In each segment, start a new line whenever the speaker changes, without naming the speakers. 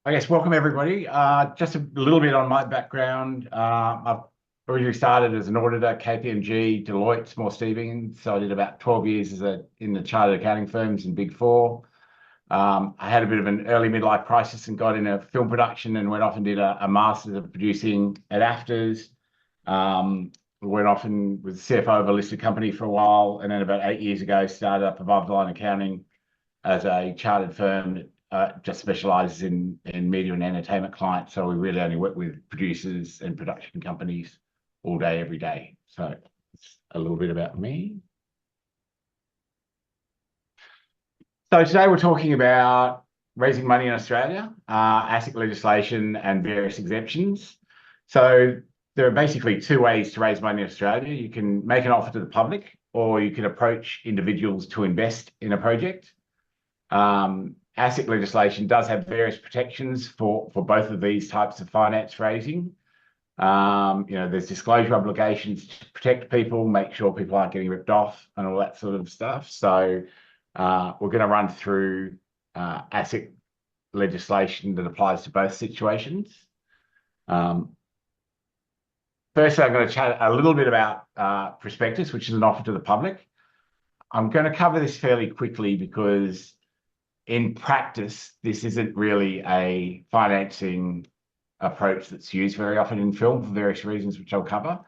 I guess welcome everybody. Just a little bit on my background. I've originally started as an auditor, KPMG, Deloitte, Small Stevens. So I did about 12 years in the chartered accounting firms in Big Four. I had a bit of an early midlife crisis and got into film production and went off and did a master's of producing at AFTRS. Went off and was CFO of a listed company for a while, and then about 8 years ago started up Above the Line Accounting as a chartered firm that just specializes in media and entertainment clients. So we really only work with producers and production companies all day, every day. So it's a little bit about me. So today we're talking about raising money in Australia, ASIC legislation and various exemptions. So there are basically two ways to raise money in Australia. You can make an offer to the public, or you can approach individuals to invest in a project. ASIC legislation does have various protections for both of these types of finance raising. There's disclosure obligations to protect people, make sure people aren't getting ripped off and all that sort of stuff. So we're going to run through ASIC legislation that applies to both situations. Firstly, I'm going to chat a little bit about prospectus, which is an offer to the public. I'm going to cover this fairly quickly because in practice, this isn't really a financing approach that's used very often in film for various reasons, which I'll cover.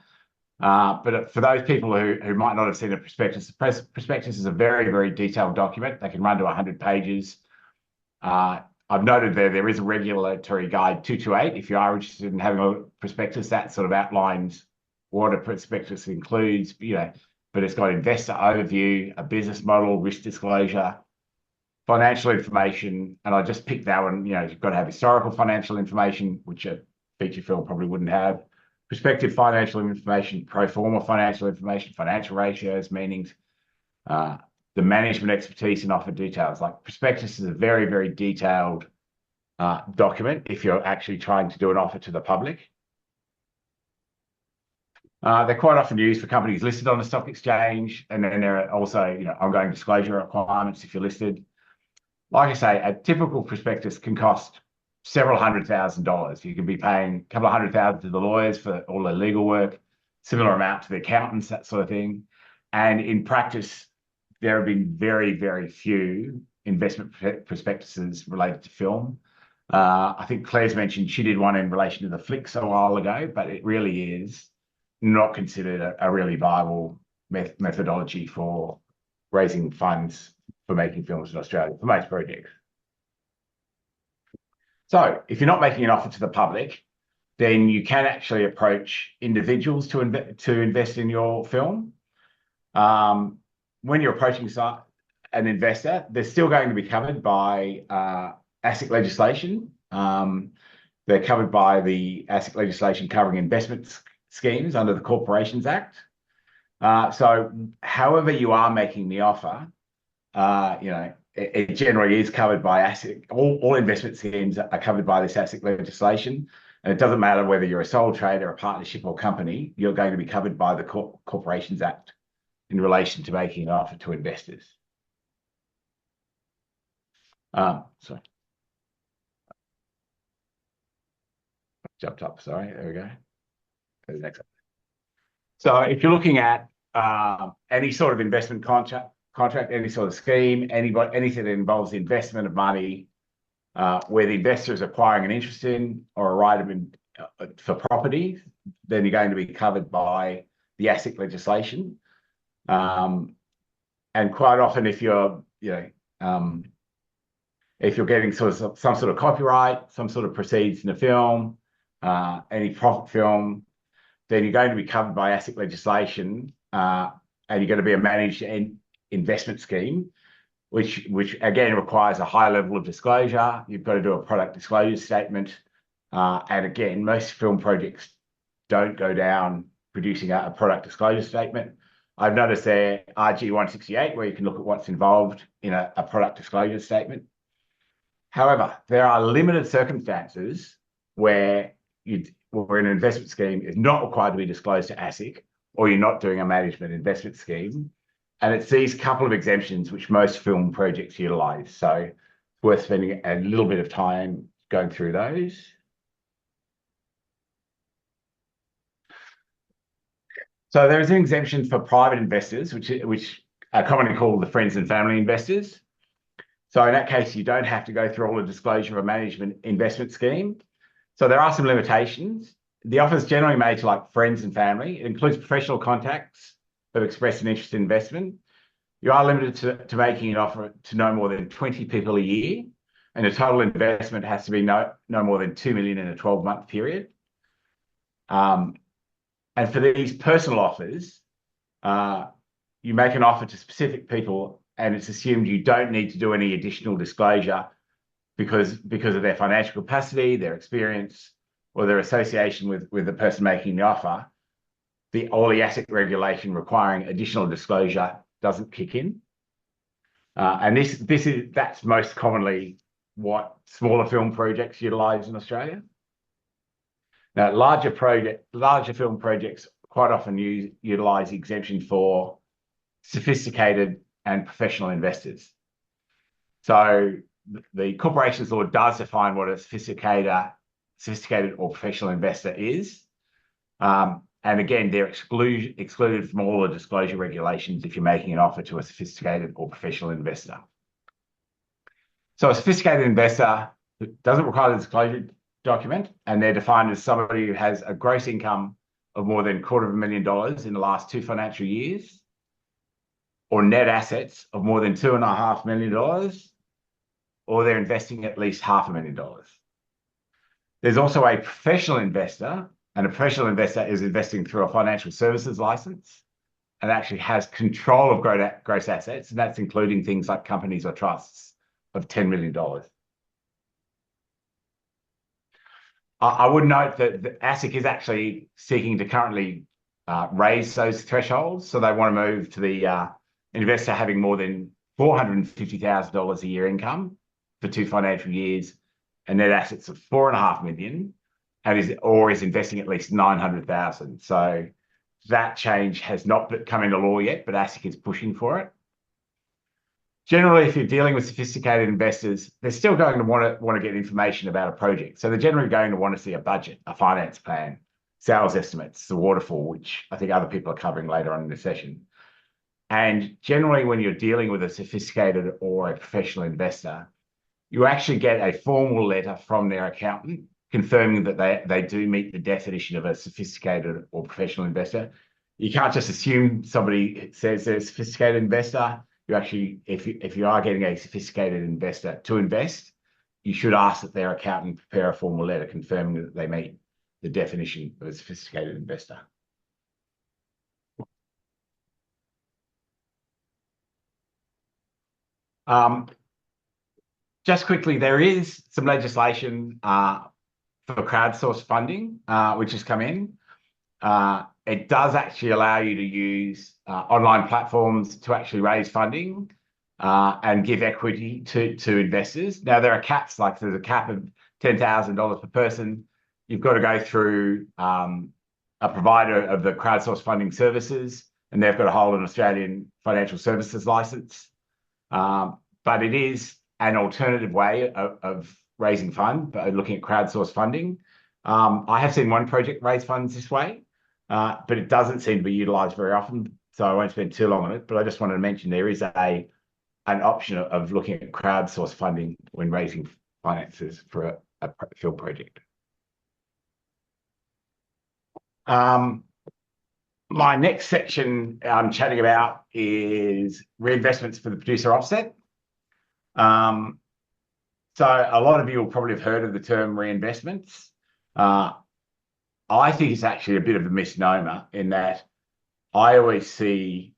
But for those people who might not have seen a prospectus, the prospectus is a very, very detailed document. They can run to 100 pages. I've noted there is a regulatory guide 228. If you are interested in having a prospectus, that sort of outlines what a prospectus includes, but it's got investor overview, a business model, risk disclosure, financial information, and I just picked that one. You've got to have historical financial information, which a feature film probably wouldn't have, prospective financial information, pro forma financial information, financial ratios, meanings, the management expertise and offer details. Like prospectus is a very, very detailed document if you're actually trying to do an offer to the public. They're quite often used for companies listed on a stock exchange, and then there are also ongoing disclosure requirements if you're listed. Like I say, a typical prospectus can cost several $100,000. You can be paying a couple of $100,000 to the lawyers for all their legal work, similar amount to the accountants, that sort of thing. And in practice, there have been very, very few investment prospectuses related to film. I think Claire's mentioned she did one in relation to the flicks a while ago, but it really is not considered a really viable methodology for raising funds for making films in Australia for most projects. So if you're not making an offer to the public, then you can actually approach individuals to invest in your film. When you're approaching an investor, they're still going to be covered by ASIC legislation. They're covered by the ASIC legislation covering investment schemes under the Corporations Act. So however you are making the offer, it generally is covered by ASIC. All investment schemes are covered by this ASIC legislation. And it doesn't matter whether you're a sole trader, a partnership or company, you're going to be covered by the Corporations Act in relation to making an offer to investors. Sorry. Jumped up, sorry, there we go. Go to the next one. So if you're looking at any sort of investment contract, any sort of scheme, anything that involves the investment of money, where the investor is acquiring an interest in or a right for property, then you're going to be covered by the ASIC legislation. And quite often, if you're getting some sort of copyright, some sort of proceeds in a film, any profit film, then you're going to be covered by ASIC legislation, and you're going to be a managed investment scheme, which again requires a high level of disclosure. You've got to do a product disclosure statement, and again, most film projects don't go down producing a product disclosure statement. I've noticed there RG 168 where you can look at what's involved in a product disclosure statement. However, there are limited circumstances where an investment scheme is not required to be disclosed to ASIC, or you're not doing a management investment scheme. And it's these couple of exemptions which most film projects utilise. So it's worth spending a little bit of time going through those. So there is an exemption for private investors, which are commonly called the friends and family investors. So in that case, you don't have to go through all the disclosure of a management investment scheme. So there are some limitations. The offer is generally made to like friends and family. It includes professional contacts who have expressed an interest in investment. You are limited to making an offer to no more than 20 people a year, and the total investment has to be no more than 2 million in a 12-month period. And for these personal offers, you make an offer to specific people, and it's assumed you don't need to do any additional disclosure because of their financial capacity, their experience, or their association with the person making the offer. All the asset regulation requiring additional disclosure doesn't kick in, and that's most commonly what smaller film projects utilise in Australia. Now, larger film projects quite often utilise exemption for sophisticated and professional investors. So the corporations law does define what a sophisticated or professional investor is. And again, they're excluded from all the disclosure regulations if you're making an offer to a sophisticated or professional investor. So a sophisticated investor doesn't require the disclosure document, and they're defined as somebody who has a gross income of more than $250,000 in the last 2 financial years, or net assets of more than $2.5 million, or they're investing at least $500,000. There's also a professional investor, and a professional investor is investing through a financial services license and actually has control of gross assets, and that's including things like companies or trusts of $10 million. I would note that the ASIC is actually seeking to currently raise those thresholds. So they want to move to the investor having more than $450,000 a year income for 2 financial years and net assets of $4.5 million, and is investing at least $900,000. So that change has not come into law yet, but ASIC is pushing for it. Generally, if you're dealing with sophisticated investors, they're still going to want to get information about a project. So they're generally going to want to see a budget, a finance plan, sales estimates, the waterfall, which I think other people are covering later on in the session. And generally, when you're dealing with a sophisticated or a professional investor, you actually get a formal letter from their accountant confirming that they do meet the definition of a sophisticated or professional investor. You can't just assume somebody says they're a sophisticated investor. You actually, if you are getting a sophisticated investor to invest, you should ask that their accountant prepare a formal letter confirming that they meet the definition of a sophisticated investor. Just quickly, there is some legislation for crowdsourced funding, which has come in. It does actually allow you to use online platforms to actually raise funding and give equity to investors. Now, there are caps, like there's a cap of $10,000 per person. You've got to go through a provider of the crowdsourced funding services, and they've got to hold an Australian financial services license. But it is an alternative way of raising funds, looking at crowdsourced funding. I have seen one project raise funds this way, but it doesn't seem to be utilised very often, so I won't spend too long on it. But I just wanted to mention there is an option of looking at crowdsourced funding when raising finances for a film project. My next section I'm chatting about is reinvestments for the producer offset. So a lot of you will probably have heard of the term reinvestments. I think it's actually a bit of a misnomer in that I always see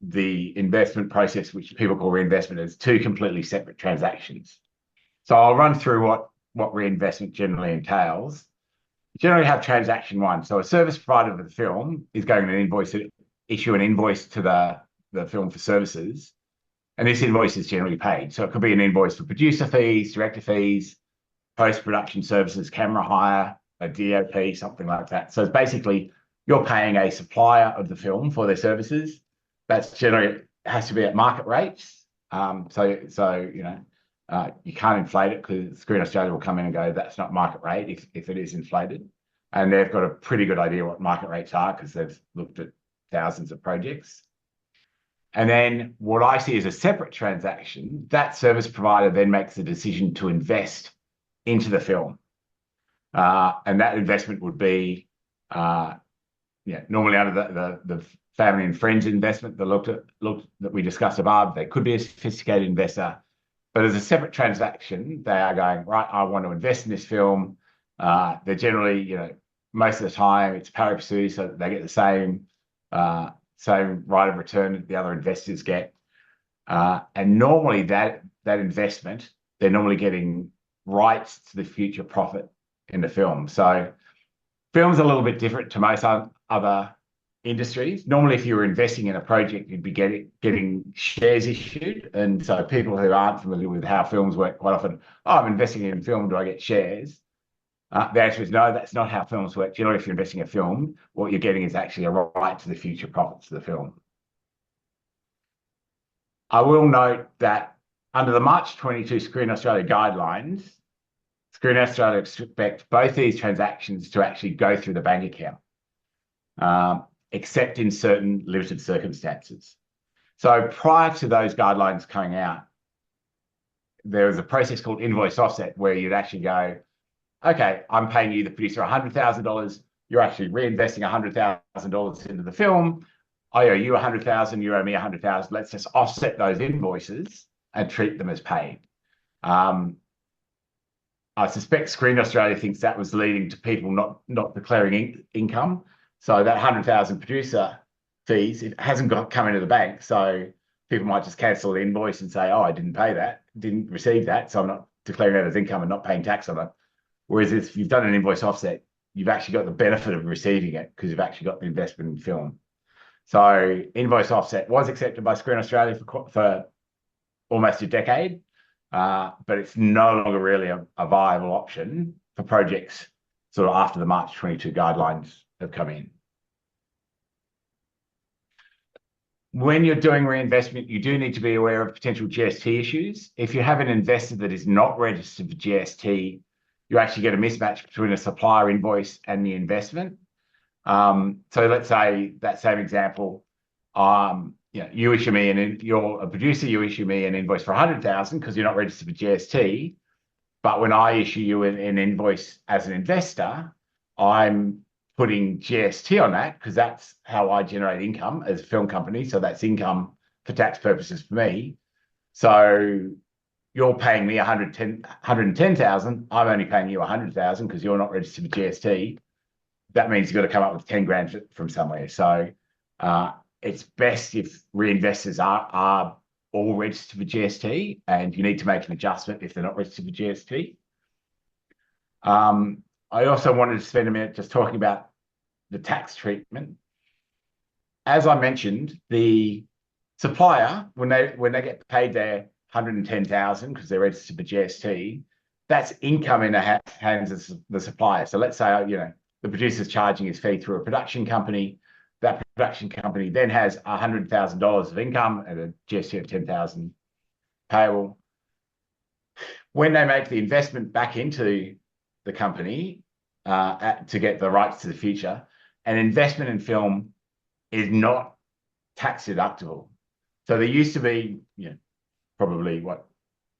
the investment process, which people call reinvestment, as 2 completely separate transactions. So I'll run through what reinvestment generally entails. You generally have transaction 1. So a service provider of the film is going to issue an invoice to the film for services, and this invoice is generally paid. So it could be an invoice for producer fees, director fees, post-production services, camera hire, a DOP, something like that. So it's basically you're paying a supplier of the film for their services. That's generally has to be at market rates. So you know, You can't inflate it because Screen Australia will come in and go, that's not market rate if it is inflated. And they've got a pretty good idea what market rates are because they've looked at thousands of projects. And then what I see as a separate transaction, that service provider then makes the decision to invest into the film. And that investment would be normally under the family and friends investment that we discussed above. They could be a sophisticated investor, but as a separate transaction, they are going, right, I want to invest in this film. They're generally, most of the time it's pari passu, so they get the same rate of return that the other investors get. And normally that investment, they're normally getting rights to the future profit in the film. So film's a little bit different to most other industries. Normally, if you were investing in a project, you'd be getting shares issued. And so people who aren't familiar with how films work quite often, I'm investing in film, do I get shares? The answer is no, that's not how films work. Generally, if you're investing in a film, what you're getting is actually a right to the future profits of the film. I will note that under the March 22 Screen Australia guidelines, Screen Australia expect both these transactions to actually go through the bank account, except in certain limited circumstances. So prior to those guidelines coming out, there was a process called invoice offset where you'd actually go, okay, I'm paying you, the producer, $100,000. You're actually reinvesting $100,000 into the film. I owe you $100,000. You owe me $100,000. Let's just offset those invoices and treat them as paid. I suspect Screen Australia thinks that was leading to people not declaring income. So that 100,000 producer fees, it hasn't come into the bank. So people might just cancel the invoice and say, oh, I didn't pay that, didn't receive that, so I'm not declaring that as income and not paying tax on it. Whereas if you've done an invoice offset, you've actually got the benefit of receiving it because you've actually got the investment in film. So invoice offset was accepted by Screen Australia for almost a decade, but it's no longer really a viable option for projects sort of after the March 22 guidelines have come in. When you're doing reinvestment, you do need to be aware of potential GST issues. If you have an investor that is not registered for GST, you actually get a mismatch between a supplier invoice and the investment. So let's say that same example, you issue me you're a producer, you issue me an invoice for 100,000 because you're not registered for GST. But when I issue you an invoice as an investor, I'm putting GST on that because that's how I generate income as a film company. So that's income for tax purposes for me. So you're paying me 110,000. I'm only paying you 100,000 because you're not registered for GST. That means you've got to come up with 10 grand from somewhere. So it's best if reinvestors are all registered for GST, and you need to make an adjustment if they're not registered for GST. I also wanted to spend a minute just talking about the tax treatment. As I mentioned, the supplier, when they get paid their 110,000 because they're registered for GST, that's income in the hands of the supplier. So let's say the producer's charging his fee through a production company. That production company then has $100,000 of income and a GST of 10,000 payable. When they make the investment back into the company to get the rights to the future, an investment in film is not tax deductible. So there used to be, probably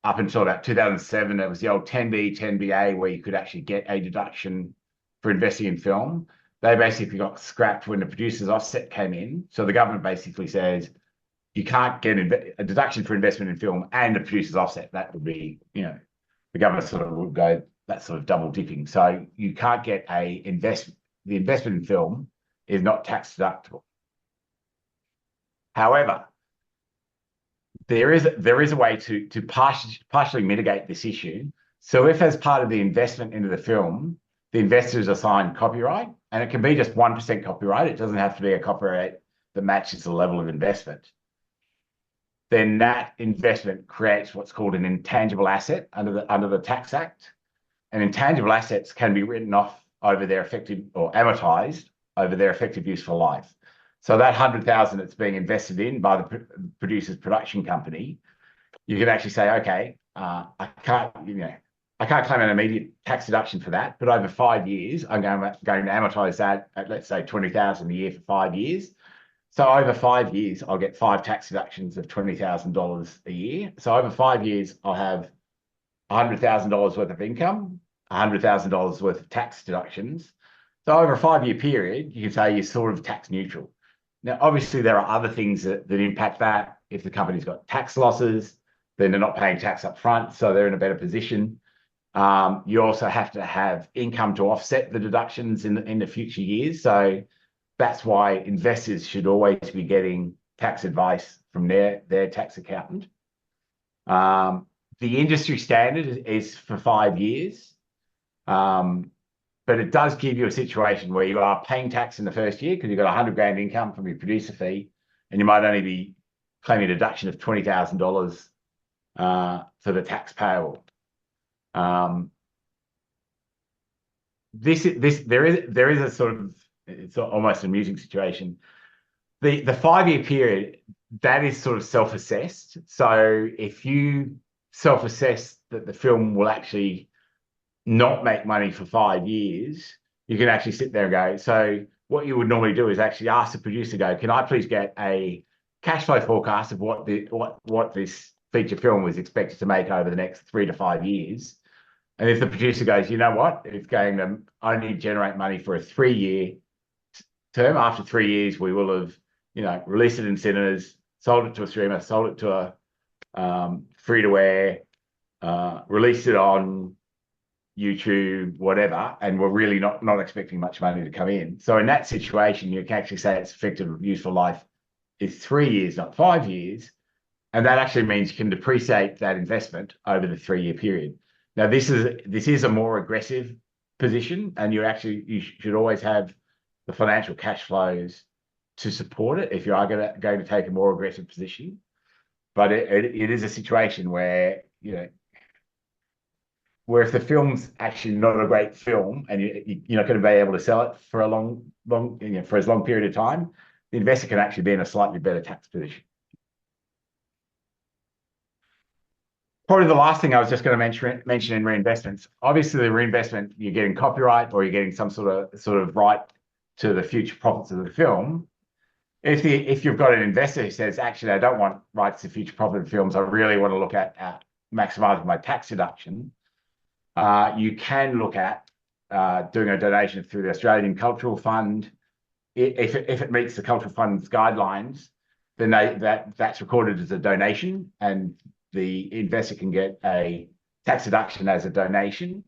up until about 2007, there was the old 10B, 10BA where you could actually get a deduction for investing in film. They basically got scrapped when the producer's offset came in. So the government basically says you can't get a deduction for investment in film and a producer's offset. That would be, the government sort of would go, that's sort of double dipping. So you can't get the investment in film is not tax deductible. However, there is a way to partially mitigate this issue. So if as part of the investment into the film, the investor is assigned copyright, and it can be just 1% copyright, it doesn't have to be a copyright that matches the level of investment, then that investment creates what's called an intangible asset under the Tax Act. And intangible assets can be written off over their effective or amortized over their effective useful life. So that 100,000 that's being invested in by the producer's production company, you can actually say, okay, I can't, I can't claim an immediate tax deduction for that. But over 5 years, I'm going to amortize that at, let's say, 20,000 a year for 5 years. So over 5 years, I'll get 5 tax deductions of $20,000 a year. So over 5 years, I'll have $100,000 worth of income, $100,000 worth of tax deductions. So over a 5 year period, you can say you're sort of tax neutral. Now, obviously, there are other things that impact that. If the company's got tax losses, then they're not paying tax up front, so they're in a better position. You also have to have income to offset the deductions in the future years. So that's why investors should always be getting tax advice from their tax accountant. The industry standard is for 5 years. But it does give you a situation where you are paying tax in the first year because you've got 100 grand income from your producer fee, and you might only be claiming a deduction of $20,000 for the tax payable. There is a sort of, it's almost an amusing situation. The 5 year period, that is sort of self-assessed. So if you self-assess that the film will actually not make money for 5 years, you can actually sit there and go, so what you would normally do is actually ask the producer, go, can I please get a cash flow forecast of what this feature film was expected to make over the next 3 to 5 years? And if the producer goes, you know what, it's going to only generate money for a 3-year term. After 3 years, we will have, released it in cinemas, sold it to a streamer, sold it to a free-to-air, released it on YouTube, whatever, and we're really not expecting much money to come in. So in that situation, you can actually say its effective useful life is 3 years, not 5 years. And that actually means you can depreciate that investment over the 3-year period. Now, this is a more aggressive position, and you should always have the financial cash flows to support it if you are going to take a more aggressive position. But it is a situation where, where if the film's actually not a great film and you're not going to be able to sell it for a long, for as long period of time, the investor can actually be in a slightly better tax position. Probably the last thing I was just going to mention in reinvestments. Obviously, the reinvestment, you're getting copyright or you're getting some sort of right to the future profits of the film. If you've got an investor who says, actually, I don't want rights to future profit of films, I really want to look at maximizing my tax deduction, you can look at doing a donation through the Australian Cultural Fund. If it meets the Cultural Fund's guidelines, then that's recorded as a donation, and the investor can get a tax deduction as a donation.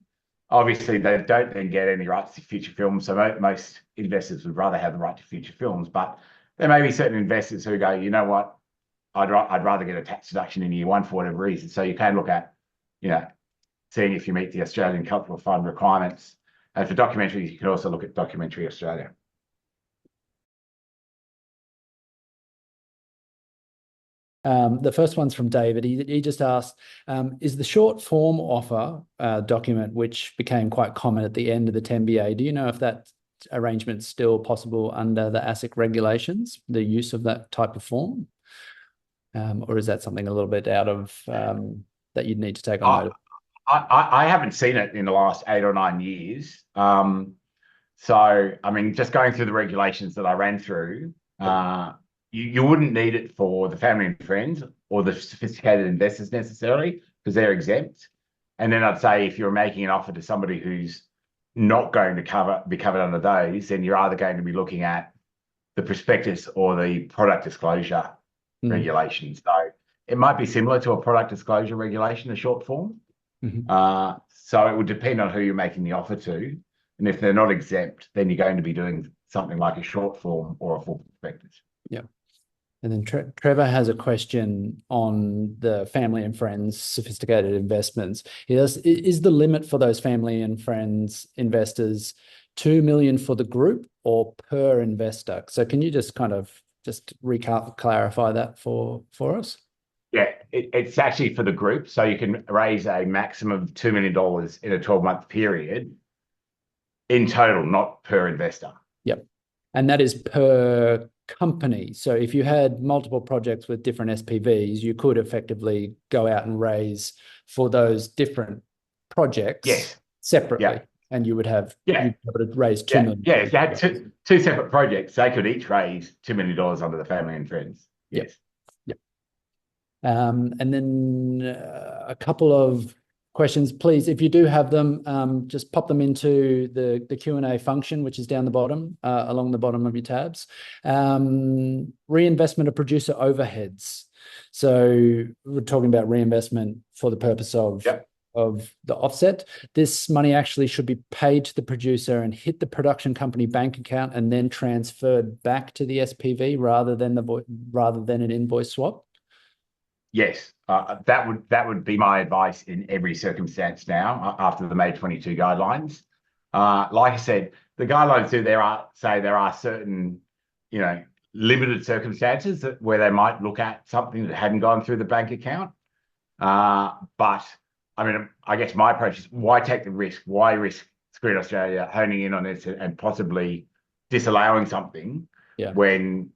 Obviously, they don't then get any rights to future films, so most investors would rather have the right to future films. But there may be certain investors who go, you know what, I'd rather get a tax deduction in year one for whatever reason. So you can look at, seeing if you meet the Australian Cultural Fund requirements. And for documentaries, you can also look at Documentary Australia.
The first one's from David. He just asked, is the short form offer document, which became quite common at the end of the 10BA, do you know if that arrangement's still possible under the ASIC regulations, the use of that type of form? Or is that something a little bit out of that you'd need to take on notice?
I haven't seen it in the last 8 or 9 years. So, I mean, just going through the regulations that I ran through, you wouldn't need it for the family and friends or the sophisticated investors necessarily, because they're exempt. And then I'd say if you're making an offer to somebody who's not going to be covered under those, then you're either going to be looking at the prospectus or the product disclosure regulations. So it might be similar to a product disclosure regulation, a short form. So it would depend on who you're making the offer to. And if they're not exempt, then you're going to be doing something like a short form or a full prospectus.
Yeah. And then Trevor has a question on the family and friends sophisticated investments. Is the limit for those family and friends investors 2 million for the group or per investor? So can you just clarify that for us?
Yeah, it's actually for the group. So you can raise a maximum of $2 million in a 12-month period in total, not per investor.
Yep. And that is per company. So if you had multiple projects with different SPVs, you could effectively go out and raise for those different projects
Yes.
separately,
Yeah.
and you would have
Yeah.
you'd be able to raise 2
Yeah.
million.
Yeah. If you had two separate projects, they could each raise $2 million under the family and friends.
Yep.
Yes.
Yep. And then a couple of questions, please. If you do have them, just pop them into the Q&A function, which is down the bottom, along the bottom of your tabs. Reinvestment of producer overheads. So we're talking about reinvestment for the purpose of
Yep.
of the offset. This money actually should be paid to the producer and hit the production company bank account and then transferred back to the SPV rather than an invoice swap.
Yes, that would be my advice in every circumstance now after the May 22 guidelines. Like I said, the guidelines do there are certain, limited circumstances where they might look at something that hadn't gone through the bank account. But I mean, I guess my approach is why take the risk? Why risk Screen Australia honing in on this and possibly disallowing something
Yeah.
when,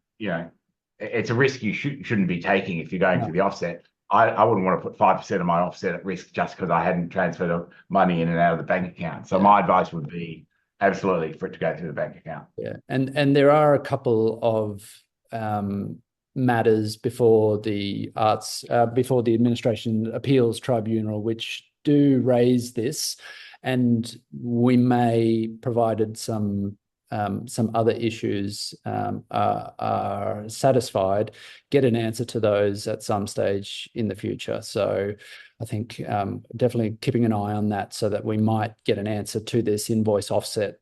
it's a risk you shouldn't be taking if you're going through the offset. I wouldn't want to put 5% of my offset at risk just because I hadn't transferred money in and out of the bank account. So my advice would be absolutely for it to go through the bank account.
Yeah, and there are a couple of matters before the Administration Appeals Tribunal which do raise this, and we may, provided some other issues are satisfied, get an answer to those at some stage in the future. So I think definitely keeping an eye on that so that we might get an answer to this invoice offset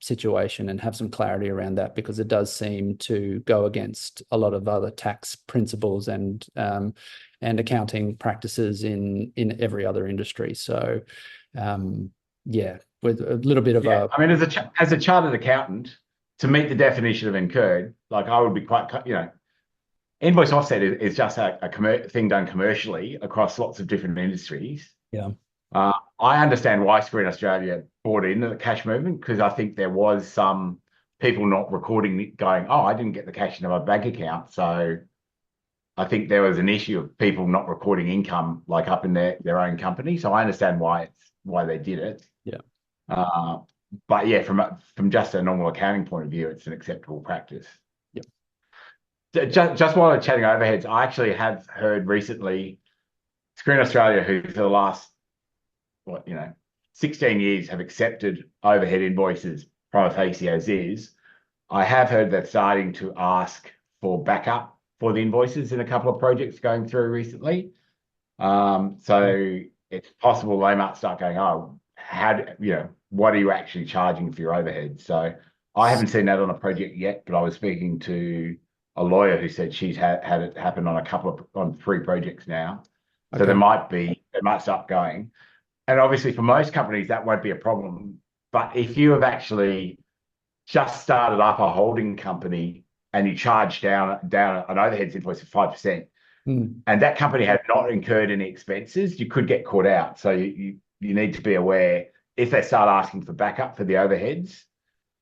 situation and have some clarity around that, because it does seem to go against a lot of other tax principles and accounting practices in every other industry. So yeah, with a little bit of
I mean, as a chartered accountant, to meet the definition of incurred, like I would be quite, invoice offset is just a thing done commercially across lots of different industries.
Yeah.
I understand why Screen Australia brought in the cash movement, because I think there was some people not recording it going, oh, I didn't get the cash into my bank account. So I think there was an issue of people not recording income like up in their own company. So I understand why they did it.
Yeah.
But yeah, from just a normal accounting point of view, it's an acceptable practice.
Yep.
Just while we're chatting overheads, I actually have heard recently Screen Australia, who for the last 16 years have accepted overhead invoices prima facie as is. I have heard they're starting to ask for backup for the invoices in a couple of projects going through recently. So it's possible they might start going, oh, what are you actually charging for your overhead? So I haven't seen that on a project yet, but I was speaking to a lawyer who said she's had it happen on 3 projects now. So
Okay.
they might start going. And obviously for most companies, that won't be a problem. But if you have actually just started up a holding company and you charge down an overheads invoice of 5%, and that company had not incurred any expenses, you could get caught out. So you need to be aware if they start asking for backup for the overheads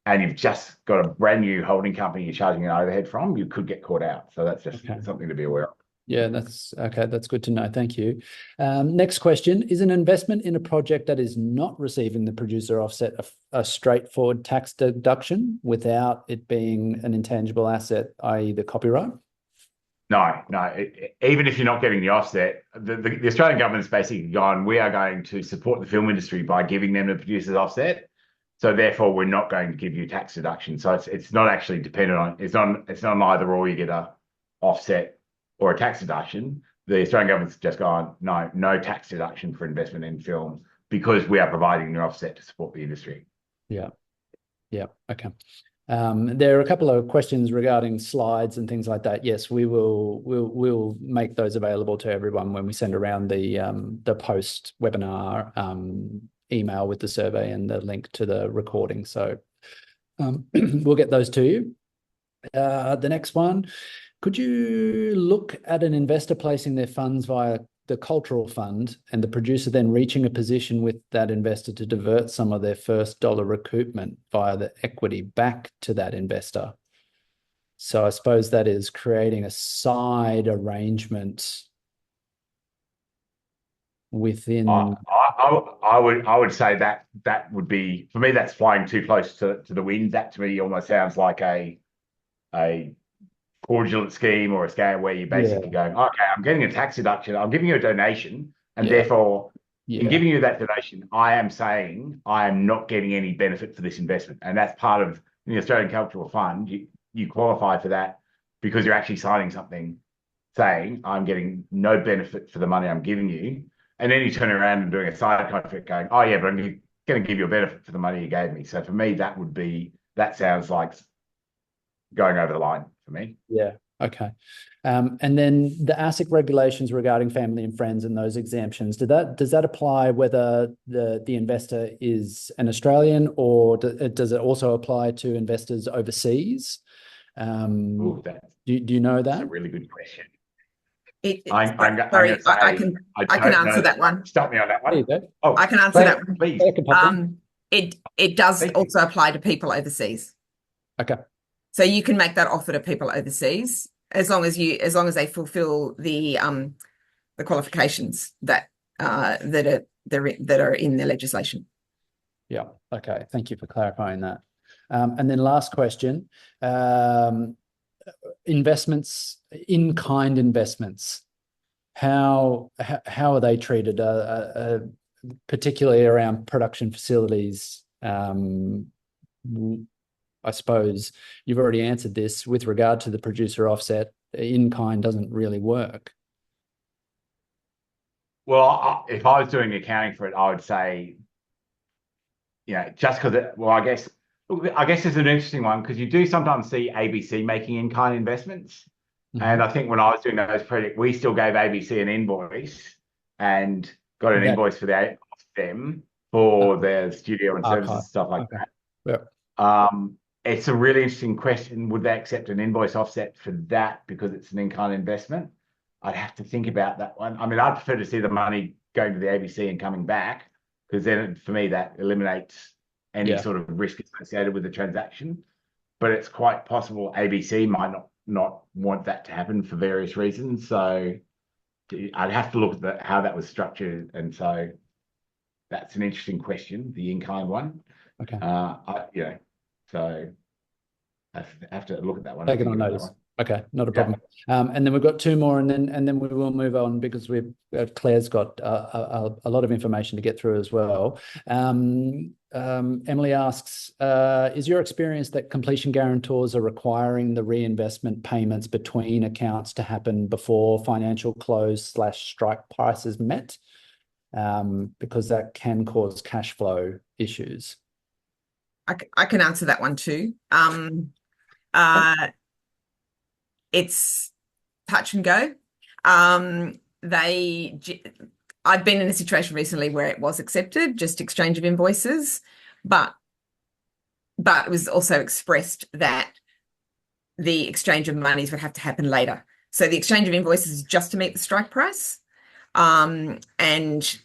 and you've just got a brand new holding company you're charging an overhead from, you could get caught out. So that's just something to be aware of.
Yeah, that's okay. That's good to know. Thank you. Next question. Is an investment in a project that is not receiving the producer offset a straightforward tax deduction without it being an intangible asset, i.e. the copyright?
No. Even if you're not getting the offset, the Australian government's basically gone, we are going to support the film industry by giving them the producer's offset. So therefore, we're not going to give you tax deduction. So it's not actually dependent on, it's not either or you get a offset or a tax deduction. The Australian government's just gone, no tax deduction for investment in film because we are providing an offset to support the industry.
Yeah. Okay. There are a couple of questions regarding slides and things like that. Yes, we'll make those available to everyone when we send around the post webinar email with the survey and the link to the recording. So we'll get those to you. The next one. Could you look at an investor placing their funds via the cultural fund and the producer then reaching a position with that investor to divert some of their first dollar recoupment via the equity back to that investor? So I suppose that is creating a side arrangement. within?
I would say that would be, for me, that's flying too close to the wind. That to me almost sounds like a fraudulent scheme or a scam where you're basically
Yeah,
going, okay, I'm getting a tax deduction, I'm giving you a donation, and
yeah,
therefore, in
yeah,
giving you that donation, I am saying I am not getting any benefit for this investment. And that's part of the Australian Cultural Fund. You qualify for that because you're actually signing something saying I'm getting no benefit for the money I'm giving you. And then you turn around and doing a side contract going, oh yeah, but I'm going to give you a benefit for the money you gave me. So for me, that sounds like going over the line for me.
yeah. Okay. And then the ASIC regulations regarding family and friends and those exemptions, does that apply whether the investor is an Australian, or does it also apply to investors overseas?
Ooh,
Do you know
that's a
that?
really good question.
It,
I'm going to
sorry,
say
I can
don't
answer
know.
that one.
Stop me on that
There you
one.
go.
I
Oh,
can answer that
Claire,
one.
please.
It does
Thank you.
also apply to people overseas.
Okay.
So you can make that offer to people overseas as long as they fulfill the qualifications that are in the legislation.
Yeah. Okay. Thank you for clarifying that. And then last question, investments, in-kind investments, how are they treated, particularly around production facilities? I suppose you've already answered this with regard to the producer offset. In-kind doesn't really work.
Well, if I was doing accounting for it, I would say, just because I guess it's an interesting one because you do sometimes see ABC making in-kind investments. And I think when I was doing those projects, we still gave ABC an invoice and got an invoice for them for their studio and services
Archive.
and stuff like that.
Yeah.
It's a really interesting question. Would they accept an invoice offset for that because it's an in-kind investment? I'd have to think about that one. I mean, I'd prefer to see the money going to the ABC and coming back because then for me that eliminates any sort of risk associated with the transaction. But it's quite possible ABC might not want that to happen for various reasons. So I'd have to look at how that was structured. And so that's an interesting question, the in-kind one.
Okay.
So I have to look at that one.
Take it on notice. Okay, not a problem. And then we've got two more, and then we will move on because Claire's got a lot of information to get through as well. Emily asks, is your experience that completion guarantors are requiring the reinvestment payments between accounts to happen before financial close / strike price is met? Because that can cause cash flow issues.
I can answer that one too. It's touch and go. I've been in a situation recently where it was accepted, just exchange of invoices, but it was also expressed that the exchange of monies would have to happen later. So the exchange of invoices is just to meet the strike price. And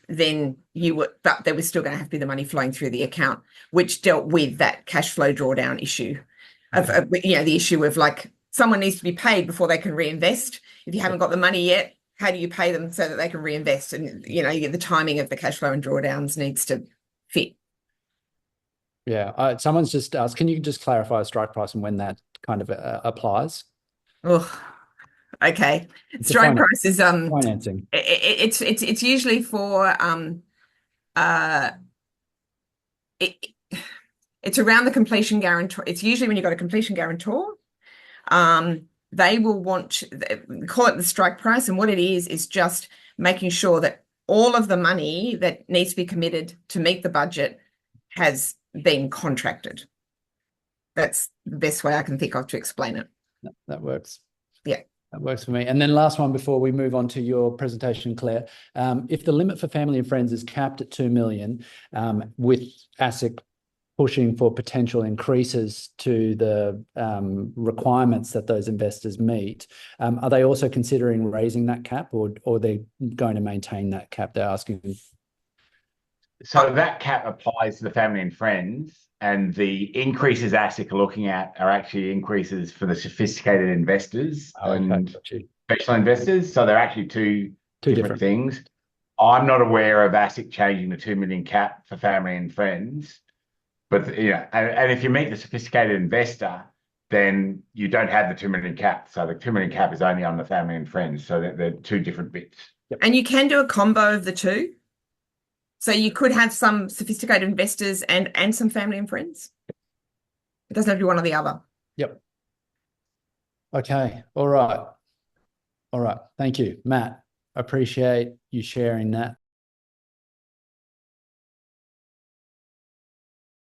then but there was still going to have to be the money flowing through the account, which dealt with that cash flow drawdown issue the issue of like someone needs to be paid before they can reinvest. If you haven't got the money yet, how do you pay them so that they can reinvest? And, the timing of the cash flow and drawdowns needs to fit.
Yeah. Someone's just asked, can you just clarify strike price and when that kind of applies?
Oh, okay. Strike price is
financing.
It's usually for it's around the completion guarantor. It's usually when you've got a completion guarantor, they will call it the strike price. And what it is just making sure that all of the money that needs to be committed to meet the budget has been contracted. That's the best way I can think of to explain it.
That works.
Yeah.
That works for me. And then last one before we move on to your presentation, Claire. If the limit for family and friends is capped at 2 million, with ASIC pushing for potential increases to the requirements that those investors meet, are they also considering raising that cap, or are they going to maintain that cap? They're asking.
So that cap applies to the family and friends, and the increases ASIC are looking at are actually increases for the sophisticated investors and special investors. So they're actually two different things. I'm not aware of ASIC changing the 2 million cap for family and friends, but and if you meet the sophisticated investor, then you don't have the 2 million cap. So the 2 million cap is only on the family and friends. So they're two different bits.
And you can do a combo of the two. So you could have some sophisticated investors and some family and friends. It doesn't have to be one or the other.
Yep. Okay. All right. All right. Thank you, Matt. Appreciate you sharing that.